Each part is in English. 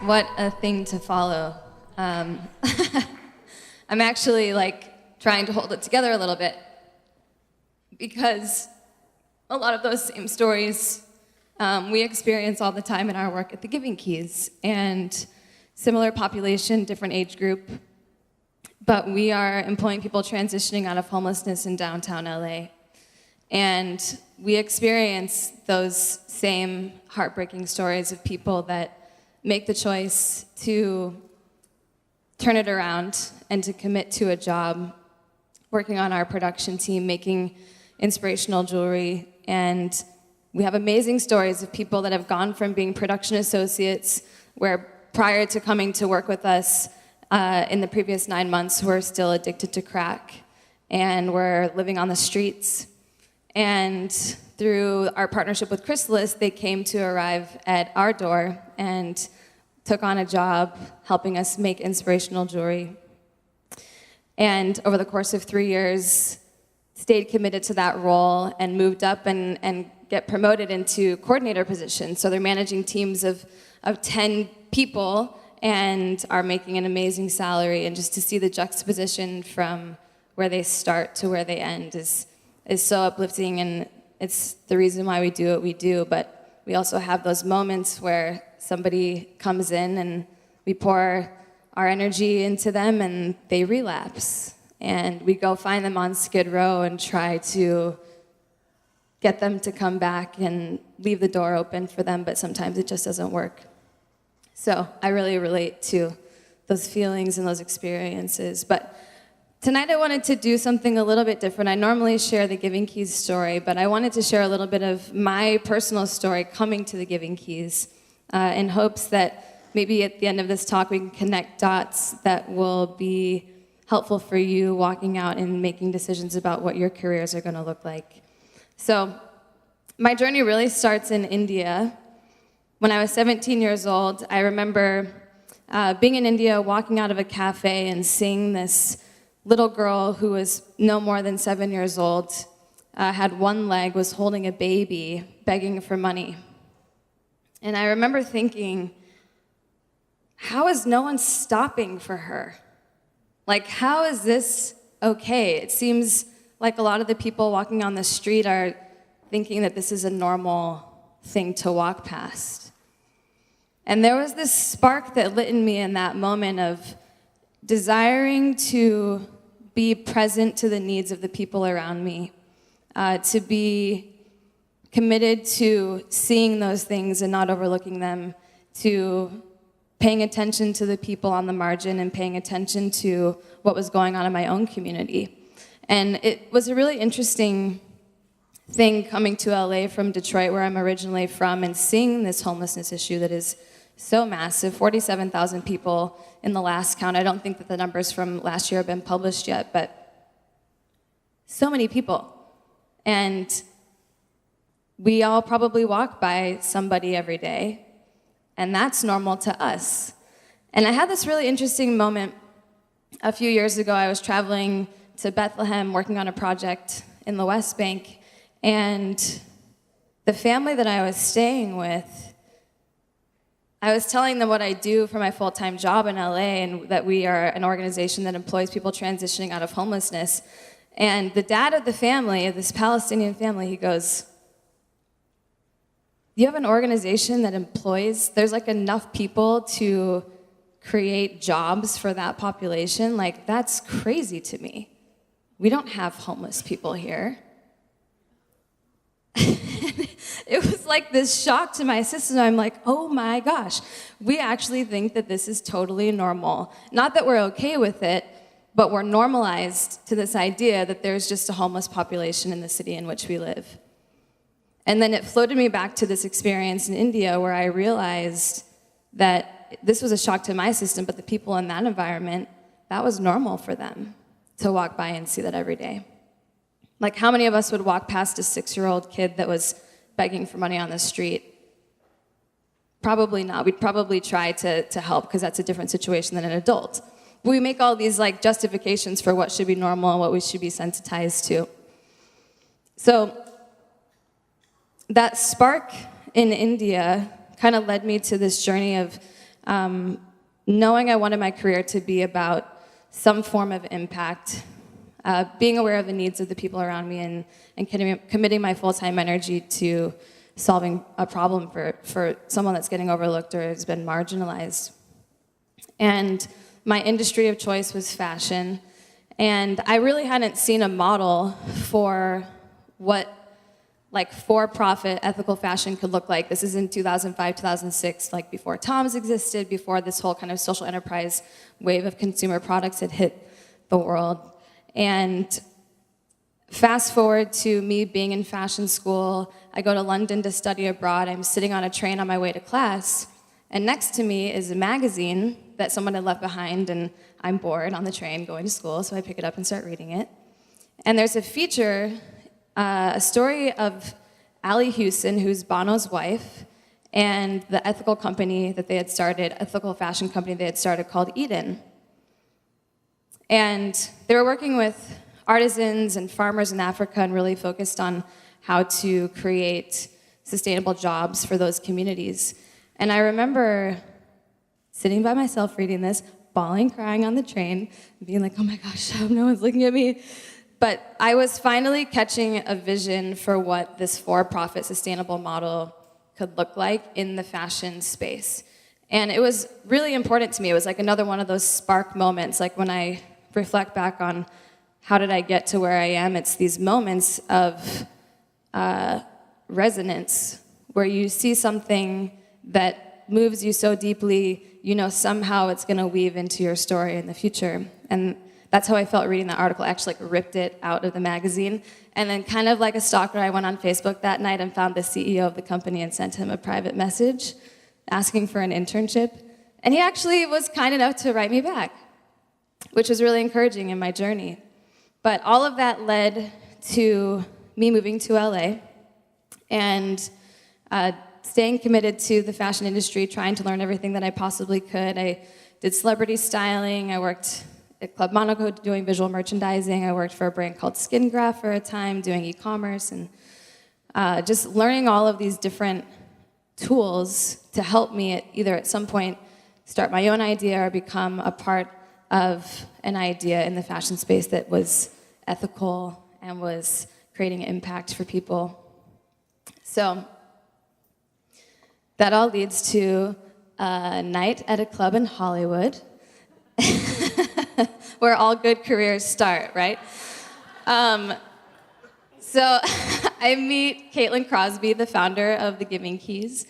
What a thing to follow. I'm actually trying to hold it together a little bit because a lot of those same stories we experience all the time in our work at the Giving Keys, and similar population, different age group, but we are employing people transitioning out of homelessness in downtown LA. And we experience those same heartbreaking stories of people that make the choice to turn it around and to commit to a job, working on our production team, making inspirational jewelry. And we have amazing stories of people that have gone from being production associates, where prior to coming to work with us in the previous 9 months, were still addicted to crack and were living on the streets. And through our partnership with Chrysalis, they came to arrive at our door and took on a job helping us make inspirational jewelry. And over the course of 3 years, stayed committed to that role and moved up and get promoted into coordinator positions. So they're managing teams of 10 people and are making an amazing salary. And just to see the juxtaposition from where they start to where they end is so uplifting, and it's the reason why we do what we do. But we also have those moments where somebody comes in and we pour our energy into them and they relapse. And we go find them on Skid Row and try to get them to come back and leave the door open for them, but sometimes it just doesn't work. So I really relate to those feelings and those experiences. But tonight I wanted to do something a little bit different. I normally share the Giving Keys story, but I wanted to share a little bit of my personal story coming to the Giving Keys in hopes that maybe at the end of this talk we can connect dots that will be helpful for you walking out and making decisions about what your careers are going to look like. So my journey really starts in India. When I was 17 years old, I remember being in India, walking out of a cafe and seeing this little girl who was no more than 7 years old, had one leg, was holding a baby, begging for money. And I remember thinking, how is no one stopping for her? How is this okay? It seems like a lot of the people walking on the street are thinking that this is a normal thing to walk past. And there was this spark that lit in me in that moment of desiring to be present to the needs of the people around me, to be committed to seeing those things and not overlooking them, to paying attention to the people on the margin and paying attention to what was going on in my own community. And it was a really interesting thing coming to LA from Detroit, where I'm originally from, and seeing this homelessness issue that is so massive, 47,000 people in the last count. I don't think that the numbers from last year have been published yet, but so many people. And we all probably walk by somebody every day, and that's normal to us. And I had this really interesting moment a few years ago. I was traveling to Bethlehem, working on a project in the West Bank, and the family that I was staying with, I was telling them what I do for my full-time job in LA, and that we are an organization that employs people transitioning out of homelessness. And the dad of the family, of this Palestinian family, he goes, you have an organization that employs, there's enough people to create jobs for that population? That's crazy to me. We don't have homeless people here. It was this shock to my system. I'm like, oh my gosh, we actually think that this is totally normal. Not that we're okay with it, but we're normalized to this idea that there's just a homeless population in the city in which we live. And then it floated me back to this experience in India, where I realized that this was a shock to my system, but the people in that environment, that was normal for them to walk by and see that every day. How many of us would walk past a 6-year-old kid that was begging for money on the street? Probably not. We'd probably try to help, because that's a different situation than an adult. But we make all these justifications for what should be normal and what we should be sensitized to. So that spark in India kind of led me to this journey of knowing I wanted my career to be about some form of impact, being aware of the needs of the people around me, and committing my full-time energy to solving a problem for someone that's getting overlooked or has been marginalized. And my industry of choice was fashion, and I really hadn't seen a model for what like for-profit ethical fashion could look like. This is in 2005, 2006, like before Tom's existed, before this whole kind of social enterprise wave of consumer products had hit the world. And fast forward to me being in fashion school, I go to London to study abroad, I'm sitting on a train on my way to class, and next to me is a magazine that someone had left behind, and I'm bored on the train going to school, so I pick it up and start reading it. And there's a feature, a story of Allie Houston, who's Bono's wife, and the ethical company that they had started, ethical fashion company they had started called Eden. And they were working with artisans and farmers in Africa and really focused on how to create sustainable jobs for those communities. And I remember sitting by myself reading this, bawling, crying on the train, being like, oh my gosh, no one's looking at me. But I was finally catching a vision for what this for-profit sustainable model could look like in the fashion space. And it was really important to me. It was like another one of those spark moments, like when I reflect back on how did I get to where I am, it's these moments of resonance where you see something that moves you so deeply, you know somehow it's going to weave into your story in the future. And that's how I felt reading that article. I actually ripped it out of the magazine. And then kind of like a stalker, I went on Facebook that night and found the CEO of the company and sent him a private message asking for an internship. And he actually was kind enough to write me back, which was really encouraging in my journey. But all of that led to me moving to LA and staying committed to the fashion industry, trying to learn everything that I possibly could. I did celebrity styling. I worked at Club Monaco doing visual merchandising. I worked for a brand called Skin Graph for a time, doing e-commerce, and just learning all of these different tools to help me either at some point start my own idea or become a part of an idea in the fashion space that was ethical and was creating impact for people. So that all leads to a night at a club in Hollywood where all good careers start, right? So I meet Caitlin Crosby, the founder of the Giving Keys,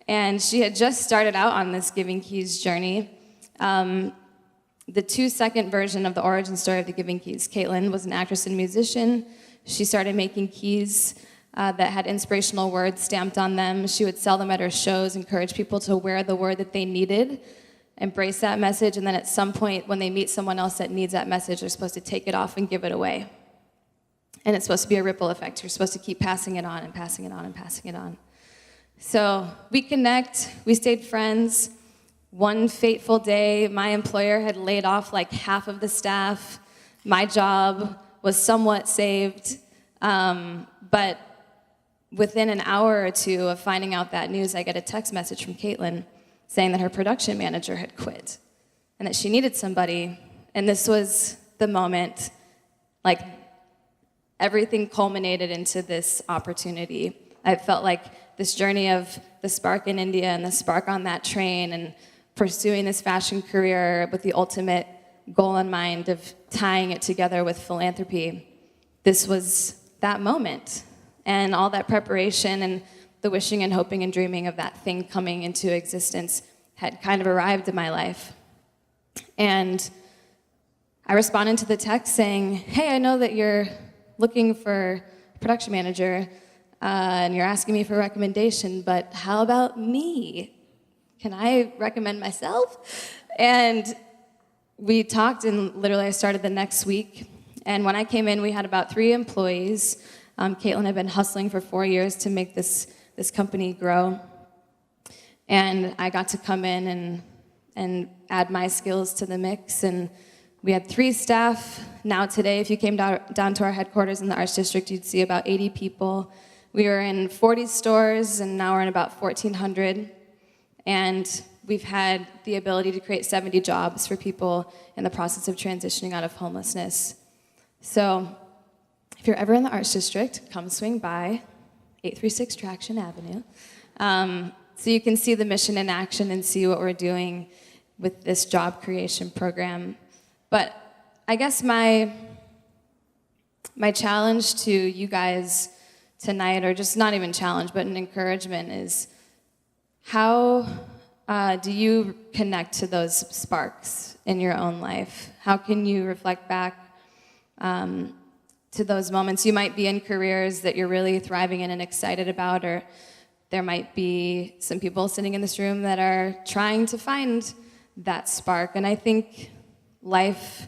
and she had just started out on this Giving Keys journey. The 2-second version of the origin story of the Giving Keys. Caitlin was an actress and musician. She started making keys that had inspirational words stamped on them. She would sell them at her shows, encourage people to wear the word that they needed, embrace that message, and then at some point when they meet someone else that needs that message, they're supposed to take it off and give it away. And it's supposed to be a ripple effect. You're supposed to keep passing it on and passing it on and passing it on. So we connect, we stayed friends. One fateful day, my employer had laid off like half of the staff. My job was somewhat saved, but within an hour or two of finding out that news, I get a text message from Caitlin saying that her production manager had quit and that she needed somebody. And this was the moment, like everything culminated into this opportunity. I felt like this journey of the spark in India and the spark on that train and pursuing this fashion career with the ultimate goal in mind of tying it together with philanthropy. This was that moment. And all that preparation and the wishing and hoping and dreaming of that thing coming into existence had kind of arrived in my life. And I responded to the text saying, hey, I know that you're looking for a production manager and you're asking me for a recommendation, but how about me? Can I recommend myself? And we talked, and literally I started the next week. And when I came in, we had about 3 employees. Caitlin had been hustling for 4 years to make this company grow. And I got to come in and add my skills to the mix. And we had 3 staff. Now today, if you came down to our headquarters in the Arts District, you'd see about 80 people. We were in 40 stores, and now we're in about 1,400. And we've had the ability to create 70 jobs for people in the process of transitioning out of homelessness. So if you're ever in the Arts District, come swing by 836 Traction Avenue. So you can see the mission in action and see what we're doing with this job creation program. But I guess my challenge to you guys tonight, or just not even challenge, but an encouragement, is how do you connect to those sparks in your own life? How can you reflect back to those moments? You might be in careers that you're really thriving in and excited about, or there might be some people sitting in this room that are trying to find that spark. And I think life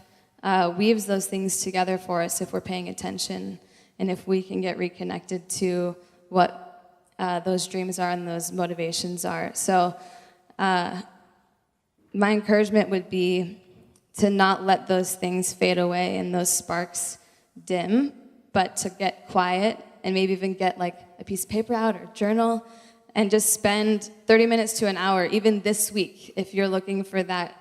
weaves those things together for us if we're paying attention, and if we can get reconnected to what those dreams are and those motivations are. So my encouragement would be to not let those things fade away and those sparks dim, but to get quiet and maybe even get like a piece of paper out or journal and just spend 30 minutes to an hour, even this week, if you're looking for that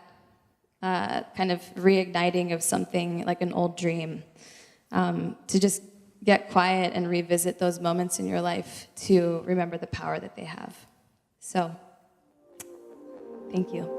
kind of reigniting of something like an old dream, to just get quiet and revisit those moments in your life to remember the power that they have. So, thank you.